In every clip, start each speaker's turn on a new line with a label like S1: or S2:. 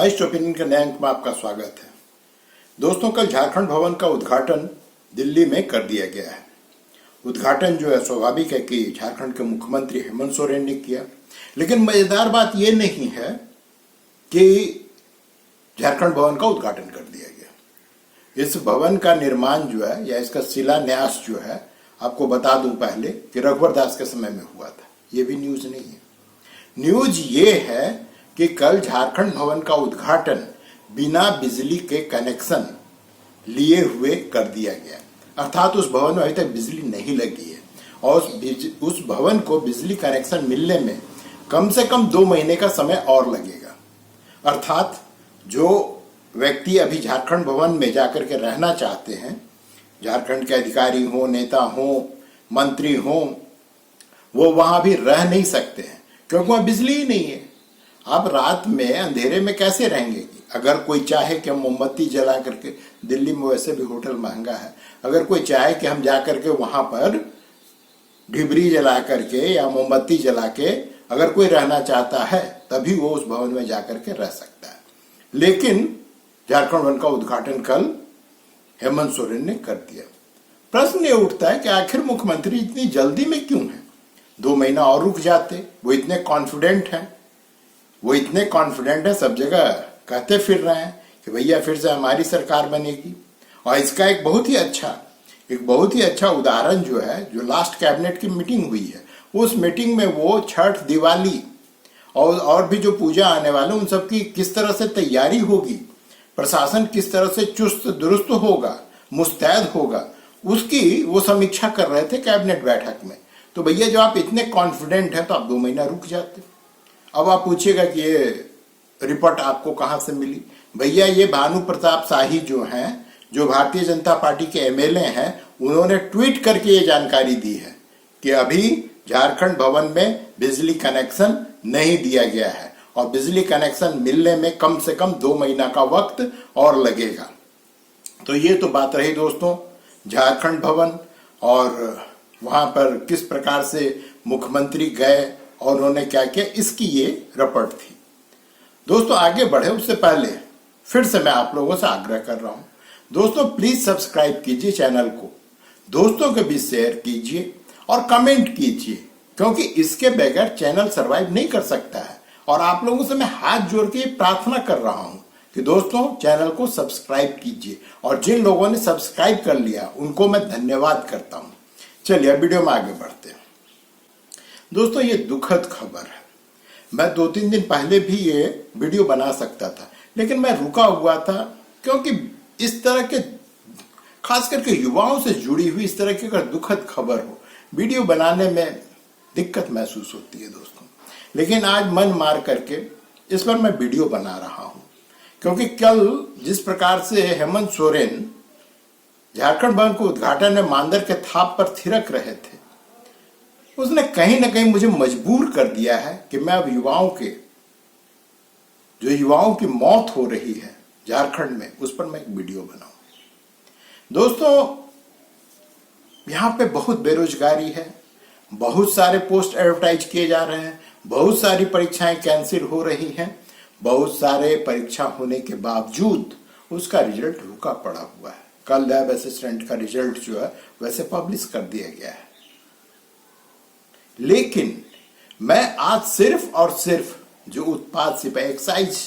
S1: First opinion के नए अंक में आपका स्वागत है। दोस्तों, कल झारखंड भवन का उद्घाटन दिल्ली में कर दिया गया है। उद्घाटन जो है स्वाभाविक है कि झारखंड के मुख्यमंत्री हेमंत सोरेन ने किया, लेकिन मजेदार बात यह नहीं है कि झारखंड भवन का उद्घाटन कर दिया गया। इस भवन का निर्माण जो है या इसका शिलान्यास जो है, आपको बता दूं पहले कि रघुवर दास के समय में हुआ था। ये भी न्यूज नहीं है। न्यूज ये है कि कल झारखंड भवन का उद्घाटन बिना बिजली के कनेक्शन लिए हुए कर दिया गया, अर्थात उस भवन में अभी तक बिजली नहीं लगी है और उस भवन को बिजली कनेक्शन मिलने में कम से कम 2 महीने का समय और लगेगा। अर्थात जो व्यक्ति अभी झारखंड भवन में जाकर के रहना चाहते हैं, झारखंड के अधिकारी हो, नेता हो, मंत्री हो, वो वहां भी रह नहीं सकते हैं क्योंकि वहां बिजली ही नहीं है। आप रात में अंधेरे में कैसे रहेंगे? अगर कोई चाहे कि हम मोमबत्ती जला करके, दिल्ली में वैसे भी होटल महंगा है, अगर कोई चाहे कि हम जा करके वहां पर ढिबरी जला करके या मोमबत्ती जला के अगर कोई रहना चाहता है तभी वो उस भवन में जाकर के रह सकता है। लेकिन झारखंड भवन का उद्घाटन कल हेमंत सोरेन ने कर दिया। प्रश्न ये उठता है कि आखिर मुख्यमंत्री इतनी जल्दी में क्यों है? 2 महीना और रुक जाते। वो इतने कॉन्फिडेंट हैं, सब जगह कहते फिर रहे हैं कि भैया फिर से हमारी सरकार बनेगी। और इसका एक बहुत ही अच्छा उदाहरण जो है, जो लास्ट कैबिनेट की मीटिंग हुई है, उस मीटिंग में वो छठ, दिवाली और भी जो पूजा आने वाले उन सब की किस तरह से तैयारी होगी, प्रशासन किस तरह से चुस्त दुरुस्त होगा, मुस्तैद होगा, उसकी वो समीक्षा कर रहे थे कैबिनेट बैठक में। तो भैया जब आप इतने कॉन्फिडेंट हैं तो आप 2 महीना रुक जाते। अब आप पूछिएगा कि ये रिपोर्ट आपको कहां से मिली? भैया ये भानु प्रताप शाही जो हैं, जो भारतीय जनता पार्टी के एमएलए हैं, उन्होंने ट्वीट करके ये जानकारी दी है कि अभी झारखंड भवन में बिजली कनेक्शन नहीं दिया गया है और बिजली कनेक्शन मिलने में कम से कम 2 महीना का वक्त और लगेगा। तो ये तो बात रही दोस्तों झारखंड भवन और वहां पर किस प्रकार से मुख्यमंत्री गए और उन्होंने क्या किया, इसकी ये रिपोर्ट थी। दोस्तों आगे बढ़े उससे पहले फिर से मैं आप लोगों से आग्रह कर रहा हूं, दोस्तों प्लीज सब्सक्राइब कीजिए चैनल को, दोस्तों के बीच शेयर कीजिए और कमेंट कीजिए, क्योंकि इसके बगैर चैनल सरवाइव नहीं कर सकता है। और आप लोगों से मैं हाथ जोड़ के प्रार्थना कर रहा हूं कि दोस्तों चैनल को सब्सक्राइब कीजिए, और जिन लोगों ने सब्सक्राइब कर लिया उनको मैं धन्यवाद करता हूं। चलिए वीडियो में आगे बढ़ते हैं। दोस्तों ये दुखद खबर है। मैं 2-3 दिन पहले भी ये वीडियो बना सकता था, लेकिन मैं रुका हुआ था क्योंकि इस तरह के खास करके युवाओं से जुड़ी हुई इस तरह की अगर दुखद खबर हो, वीडियो बनाने में दिक्कत महसूस होती है दोस्तों। लेकिन आज मन मार करके इस पर मैं वीडियो बना रहा हूं, क्योंकि कल जिस प्रकार से हेमंत सोरेन झारखंड भवन के उद्घाटन में मांदर के थाप पर थिरक रहे थे, उसने कहीं ना कहीं मुझे मजबूर कर दिया है कि मैं अब युवाओं की मौत हो रही है झारखंड में, उस पर मैं एक वीडियो बनाऊं। दोस्तों यहां पे बहुत बेरोजगारी है, बहुत सारे पोस्ट एडवर्टाइज किए जा रहे हैं, बहुत सारी परीक्षाएं कैंसिल हो रही हैं, बहुत सारे परीक्षा होने के बावजूद उसका रिजल्ट रुका पड़ा हुआ है। कल लैब असिस्टेंट का रिजल्ट जो है वैसे पब्लिश कर दिया गया है, लेकिन मैं आज सिर्फ और सिर्फ जो उत्पाद सिपाही एक्साइज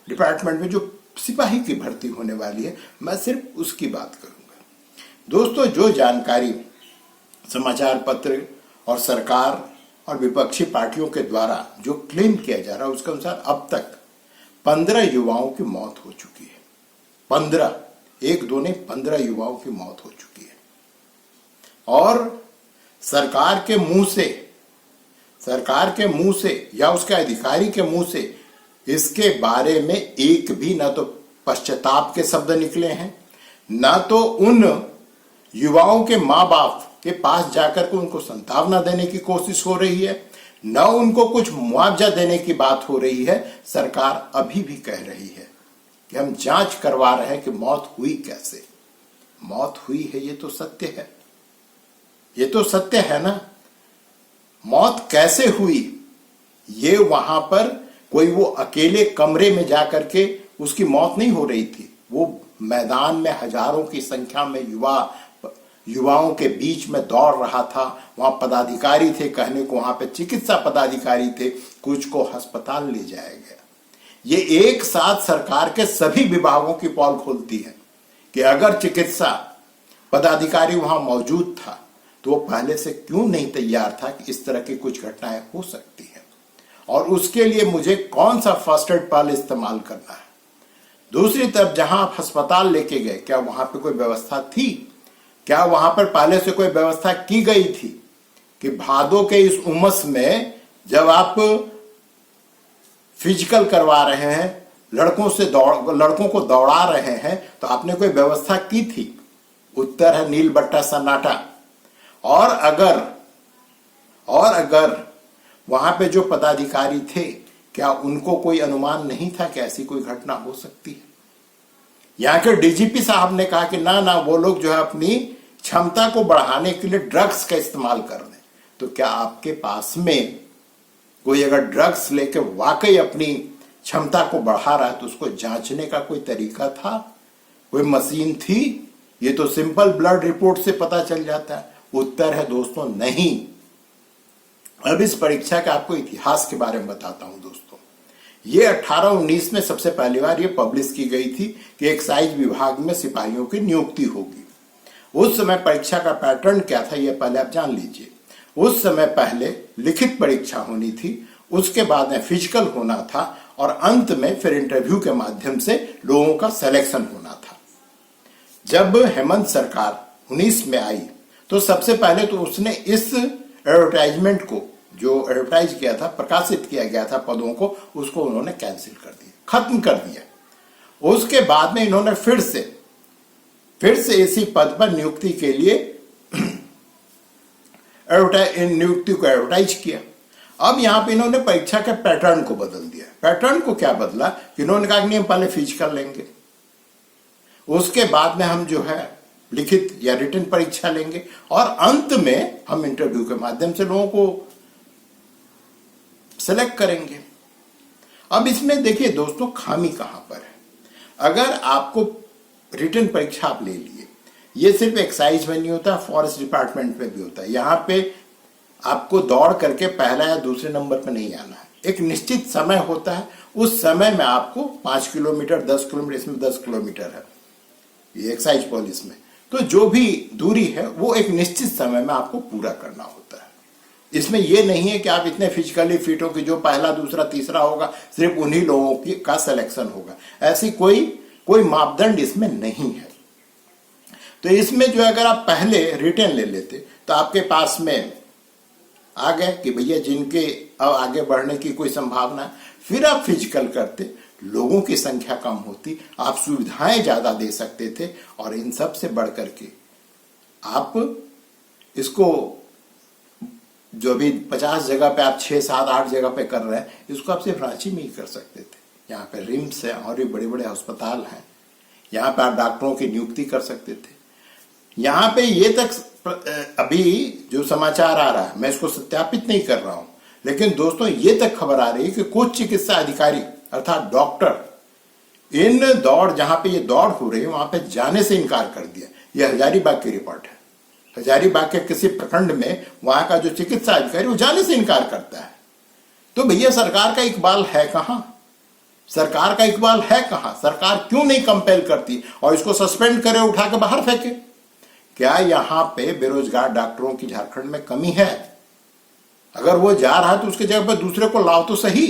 S1: डिपार्टमेंट में जो सिपाही की भर्ती होने वाली है, मैं सिर्फ उसकी बात करूंगा। दोस्तों जो जानकारी समाचार पत्र और सरकार और विपक्षी पार्टियों के द्वारा जो क्लेम किया जा रहा है, उसके अनुसार अब तक 15 युवाओं की मौत हो चुकी है। 15 युवाओं की मौत हो चुकी है। और सरकार के मुंह से या उसके अधिकारी के मुंह से इसके बारे में एक भी ना तो पश्चाताप के शब्द निकले हैं, ना तो उन युवाओं के मां बाप के पास जाकर के उनको सांत्वना देने की कोशिश हो रही है, न उनको कुछ मुआवजा देने की बात हो रही है। सरकार अभी भी कह रही है कि हम जांच करवा रहे हैं कि मौत हुई कैसे। मौत हुई है ये तो सत्य है ना। मौत कैसे हुई ये वहां पर कोई वो अकेले कमरे में जाकर के उसकी मौत नहीं हो रही थी, वो मैदान में हजारों की संख्या में युवाओं के बीच में दौड़ रहा था। वहां पदाधिकारी थे, कहने को वहां पे चिकित्सा पदाधिकारी थे, कुछ को अस्पताल ले जाया गया। ये एक साथ सरकार के सभी विभागों की पोल खोलती है कि अगर चिकित्सा पदाधिकारी वहां मौजूद था तो वो पहले से क्यों नहीं तैयार था कि इस तरह की कुछ घटनाएं हो सकती हैं, और उसके लिए मुझे कौन सा फर्स्ट एड पहले इस्तेमाल करना है। दूसरी तरफ जहां आप अस्पताल लेके गए, क्या वहां पे कोई व्यवस्था थी? क्या वहां पर पहले से कोई व्यवस्था की गई थी कि भादों के इस उमस में जब आप फिजिकल करवा रहे हैं, लड़कों को दौड़ा रहे हैं, तो आपने कोई व्यवस्था की थी? उत्तर है नील बट्टा सन्नाटा। और अगर वहां पे जो पदाधिकारी थे, क्या उनको कोई अनुमान नहीं था कि ऐसी कोई घटना हो सकती है? यहाँ के डीजीपी साहब ने कहा कि ना वो लोग जो है अपनी क्षमता को बढ़ाने के लिए ड्रग्स का इस्तेमाल कर रहे हैं। तो क्या आपके पास में कोई अगर ड्रग्स लेके वाकई अपनी क्षमता को बढ़ा रहा है तो उसको जांचने का कोई तरीका था, कोई मशीन थी? ये तो सिंपल ब्लड रिपोर्ट से पता चल जाता है। उत्तर है दोस्तों नहीं। अब इस परीक्षा का आपको इतिहास के बारे में बताता हूं दोस्तों। ये 1819 में सबसे पहली बार ये पब्लिश की गई थी कि एक्साइज विभाग में सिपाहियों की नियुक्ति होगी। उस समय परीक्षा का पैटर्न क्या था ये पहले आप जान लीजिए। उस समय पहले लिखित परीक्षा होनी थी, उसके बाद में फिजिकल होना था, और अंत में फिर इंटरव्यू के माध्यम से लोगों का सिलेक्शन होना था। जब हेमंत सरकार 19 में आई तो सबसे पहले तो उसने इस एडवर्टाइजमेंट को, जो एडवर्टाइज किया था, प्रकाशित किया गया था पदों को, उसको उन्होंने कैंसिल कर दिया, खत्म कर दिया। उसके बाद में इन्होंने फिर से इसी पद पर नियुक्ति के लिए नियुक्ति को एडवर्टाइज किया। अब यहां पे इन्होंने परीक्षा के पैटर्न को बदल दिया। पैटर्न को क्या बदला कि इन्होंने कहा कि हम पहले फिजिकल लेंगे, उसके बाद में हम जो है लिखित या रिटन परीक्षा लेंगे, और अंत में हम इंटरव्यू के माध्यम से लोगों को सेलेक्ट करेंगे। अब इसमें देखिए दोस्तों खामी कहां पर है। अगर आपको रिटन परीक्षा आप ले लिए, ये सिर्फ एक्साइज में नहीं होता, फॉरेस्ट डिपार्टमेंट में भी होता है। यहां पे आपको दौड़ करके पहला या दूसरे नंबर पर नहीं आना है, एक निश्चित समय होता है। उस समय में आपको 5 किलोमीटर 10 किलोमीटर, इसमें 10 किलोमीटर है ये एक्साइज पुलिस में, तो जो भी दूरी है वो एक निश्चित समय में आपको पूरा करना होता है। इसमें यह नहीं है कि आप इतने फिजिकली फिट हो कि जो पहला दूसरा तीसरा होगा सिर्फ उन्हीं लोगों का सिलेक्शन होगा, ऐसी कोई मापदंड इसमें नहीं है। तो इसमें जो अगर आप पहले रिटर्न ले लेते तो आपके पास में आ गए कि भैया जिनके अब आगे बढ़ने की कोई संभावना है, फिर आप फिजिकल करते, लोगों की संख्या कम होती, आप सुविधाएं ज्यादा दे सकते थे, और इन सब से बढ़कर के आप इसको जो भी 50 जगह पे आप 6, 7, 8 जगह पे कर रहे हैं, इसको आप सिर्फ रांची में ही कर सकते थे। यहाँ पे रिम्स है और भी बड़े बड़े अस्पताल हैं, यहाँ पे आप डॉक्टरों की नियुक्ति कर सकते थे। यहाँ पे ये तक अभी जो समाचार आ रहा है, मैं इसको सत्यापित नहीं कर रहा हूं, लेकिन दोस्तों ये तक खबर आ रही है कि कुछ चिकित्सा अधिकारी अर्थात डॉक्टर इन दौड़, जहां पे ये दौड़ हो रही है वहां पे जाने से इनकार कर दिया। यह हजारीबाग की रिपोर्ट है। हजारीबाग के किसी प्रखंड में वहां का जो चिकित्सा अधिकारी वो जाने से इनकार करता है। तो भैया सरकार का इकबाल है कहां? सरकार का इकबाल है कहां? सरकार क्यों नहीं कंपेल करती और इसको सस्पेंड करे, उठा के बाहर फेंके? क्या यहां पे बेरोजगार डॉक्टरों की झारखंड में कमी है? अगर वो जा रहा है तो उसके जगह पर दूसरे को लाओ तो सही,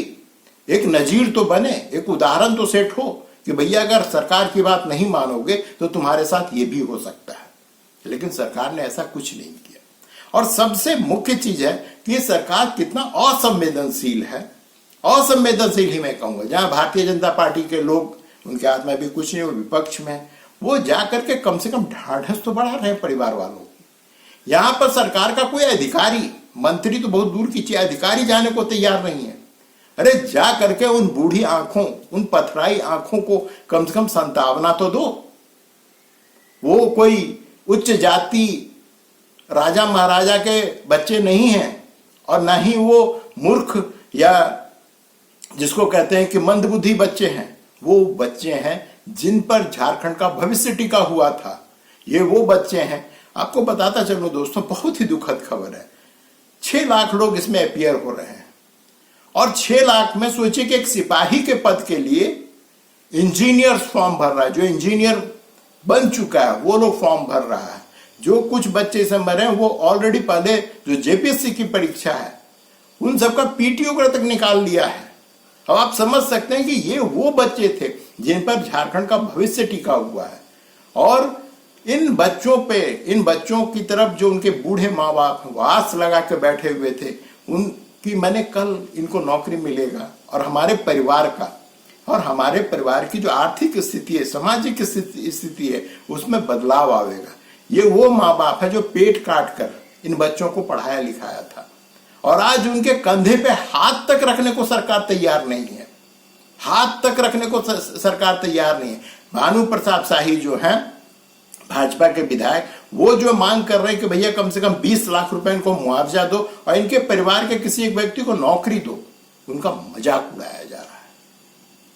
S1: एक नजीर तो बने, एक उदाहरण तो सेट हो कि भैया अगर सरकार की बात नहीं मानोगे तो तुम्हारे साथ ये भी हो सकता है। लेकिन सरकार ने ऐसा कुछ नहीं किया। और सबसे मुख्य चीज है कि सरकार कितना असंवेदनशील है। असंवेदनशील ही मैं कहूंगा। जहां भारतीय जनता पार्टी के लोग, उनके हाथ में भी कुछ नहीं, वो विपक्ष में, वो जाकर के कम से कम ढाढ़स तो बढ़ा रहे हैं परिवार वालों की। यहां पर सरकार का कोई अधिकारी, मंत्री तो बहुत दूर की चीज, अधिकारी जाने को तैयार नहीं है। अरे जा करके उन बूढ़ी आंखों, उन पथराई आंखों को कम से कम संतावना तो दो। वो कोई उच्च जाति राजा महाराजा के बच्चे नहीं हैं, और ना ही वो मूर्ख या जिसको कहते हैं कि मंदबुद्धि बच्चे हैं। वो बच्चे हैं जिन पर झारखंड का भविष्य टिका हुआ था। ये वो बच्चे हैं। आपको बताता चलो दोस्तों, बहुत ही दुखद खबर है। 6 लाख लोग इसमें अपीयर हो रहे हैं और 6 लाख में सोचिए कि एक सिपाही के पद के लिए इंजीनियर्स फॉर्म भर रहा है। जो इंजीनियर बन चुका है वो लोग फॉर्म भर रहा है। जो कुछ बच्चे इसमें भरे हैं वो ऑलरेडी पहले जो जेपीएससी की परीक्षा है उन सबका पीटीओ तक निकाल लिया है। अब आप समझ सकते हैं कि ये वो बच्चे थे जिन पर झारखंड का भविष्य टिका हुआ है। और इन बच्चों की तरफ जो उनके बूढ़े माँ बाप वो आस लगा के बैठे हुए थे उनकी, मैंने कल इनको नौकरी मिलेगा और हमारे परिवार की जो आर्थिक स्थिति है, सामाजिक स्थिति है, उसमें बदलाव आवेगा। ये वो माँ बाप है जो पेट काट कर इन बच्चों को पढ़ाया लिखाया था और आज उनके कंधे पे हाथ तक रखने को सरकार तैयार नहीं है। हाथ तक रखने को सरकार तैयार नहीं है। भानु प्रताप शाही जो हैं भाजपा के विधायक, वो जो मांग कर रहे हैं कि भैया कम से कम 20 लाख रुपए इनको मुआवजा दो और इनके परिवार के किसी एक व्यक्ति को नौकरी दो, उनका मजाक उड़ाया जा रहा है।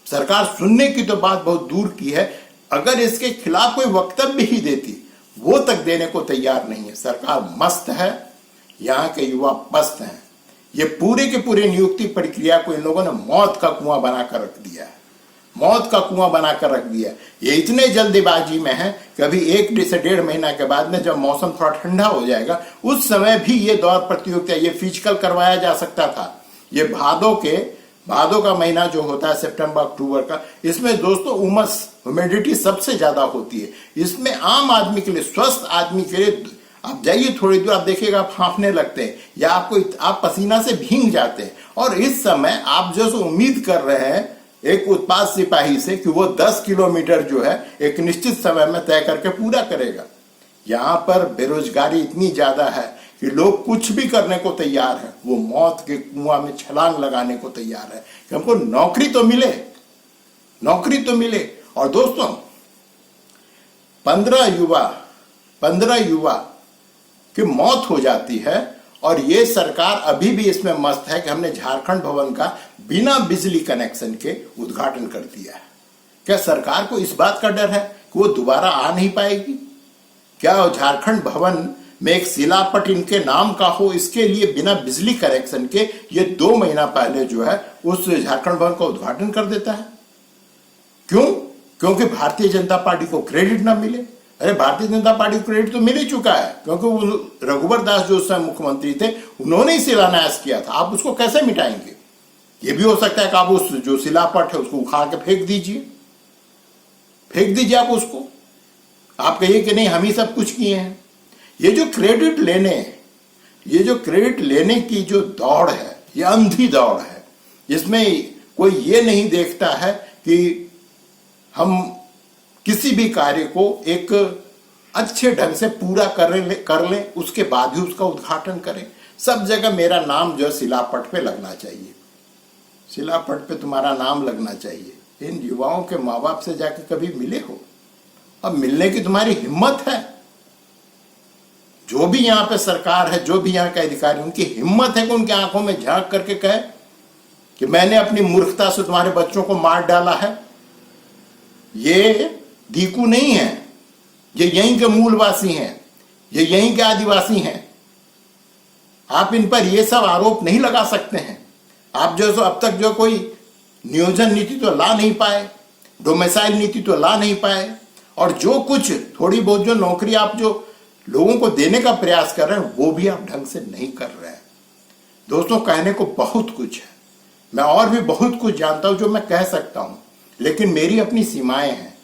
S1: सरकार सुनने की तो बात बहुत दूर की है, अगर इसके खिलाफ कोई वक्तव्य ही देती वो तक देने को तैयार नहीं है। सरकार मस्त है, यहाँ के युवा पस्त हैं। ये पूरे के पूरे नियुक्ति प्रक्रिया को इन लोगों ने मौत का कुआं बनाकर रख दिया है। मौत का कुआं बनाकर रख दिया। ये इतने जल्दीबाजी में है कि अभी 1 से 1.5 महीना के बाद में जब मौसम थोड़ा ठंडा हो जाएगा उस समय भी ये दौड़ प्रतियोगिता, ये फिजिकल करवाया जा सकता था। ये भादों का महीना जो होता है सितंबर अक्टूबर का, इसमें दोस्तों उमस ह्यूमिडिटी सबसे ज्यादा होती है। इसमें आम आदमी के लिए, स्वस्थ आदमी के लिए, आप जाइए थोड़ी दूर, आप देखिएगा आप हांफने लगते हैं या आप पसीना से भीग जाते हैं। और इस समय आप जो उम्मीद कर रहे हैं एक उत्पाद सिपाही से कि वो 10 किलोमीटर जो है एक निश्चित समय में तय करके पूरा करेगा। यहाँ पर बेरोजगारी इतनी ज्यादा है कि लोग कुछ भी करने को तैयार है। वो मौत के कुआं में छलांग लगाने को तैयार है कि हमको नौकरी तो मिले। और दोस्तों 15 युवा की मौत हो जाती है और ये सरकार अभी भी इसमें मस्त है कि हमने झारखंड भवन का बिना बिजली कनेक्शन के उद्घाटन कर दिया है। क्या सरकार को इस बात का डर है कि वो दोबारा आ नहीं पाएगी? क्या झारखंड भवन में एक शिलापट इनके नाम का हो, इसके लिए बिना बिजली कनेक्शन के ये 2 महीना पहले जो है उस झारखंड भवन का उद्घाटन कर देता है? क्यों? क्योंकि भारतीय जनता पार्टी को क्रेडिट ना मिले। अरे भारतीय जनता पार्टी को क्रेडिट तो मिल ही चुका है, क्योंकि रघुवर दास जो उस समय मुख्यमंत्री थे उन्होंने ही शिलान्यास किया था। आप उसको कैसे मिटाएंगे? ये भी हो सकता है कि आप उस जो शिलापट है उसको उखाड़ के फेंक दीजिए आप उसको। आप कहिए कि नहीं हम ही सब कुछ किए हैं। ये जो क्रेडिट लेने की जो दौड़ है, ये अंधी दौड़ है, जिसमें कोई ये नहीं देखता है कि हम किसी भी कार्य को एक अच्छे ढंग से पूरा कर लें, उसके बाद ही उसका उद्घाटन करें। सब जगह मेरा नाम जो शिलापट पे लगना चाहिए, शिलापट पे तुम्हारा नाम लगना चाहिए। इन युवाओं के माँ बाप से जाके कभी मिले हो? अब मिलने की तुम्हारी हिम्मत है? जो भी यहाँ पे सरकार है, जो भी यहाँ के अधिकारी, उनकी हिम्मत है कि उनकी आंखों में झांक करके कहे कि मैंने अपनी मूर्खता से तुम्हारे बच्चों को मार डाला है? ये दीकू नहीं है, ये यहीं के मूलवासी हैं, ये यहीं के आदिवासी हैं। आप इन पर ये सब आरोप नहीं लगा सकते हैं। आप जो अब तक जो कोई नियोजन नीति तो ला नहीं पाए, डोमिसाइल नीति तो ला नहीं पाए, और जो कुछ थोड़ी बहुत जो नौकरी आप जो लोगों को देने का प्रयास कर रहे हैं वो भी आप ढंग से नहीं कर रहे हैं। दोस्तों कहने को बहुत कुछ है, मैं और भी बहुत कुछ जानता हूं जो मैं कह सकता हूं, लेकिन मेरी अपनी सीमाएं हैं।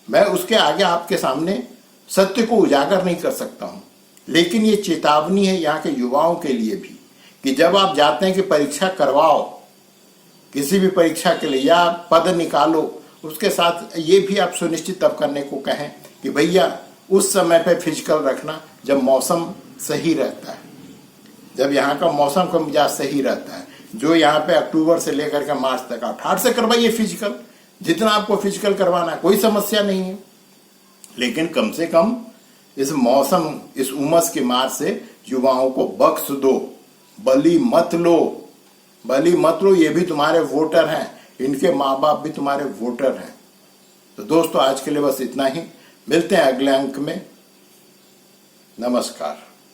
S1: मैं उसके आगे आपके सामने सत्य को उजागर नहीं कर सकता हूं। लेकिन ये चेतावनी है यहाँ के युवाओं के लिए भी कि जब आप जाते हैं कि परीक्षा करवाओ, किसी भी परीक्षा के लिए या पद निकालो, उसके साथ ये भी आप सुनिश्चित तब करने को कहें कि भैया उस समय पे फिजिकल रखना जब मौसम सही रहता है, जब यहाँ का मौसम का मिजाज सही रहता है। जो यहाँ पे अक्टूबर से लेकर के मार्च तक आप 8 से करवाइए फिजिकल, जितना आपको फिजिकल करवाना है, कोई समस्या नहीं है। लेकिन कम से कम इस मौसम, इस उमस की मार से युवाओं को बख्श दो, बली मत लो। ये भी तुम्हारे वोटर हैं, इनके माँ बाप भी तुम्हारे वोटर हैं। तो दोस्तों आज के लिए बस इतना ही, मिलते हैं अगले अंक में। नमस्कार।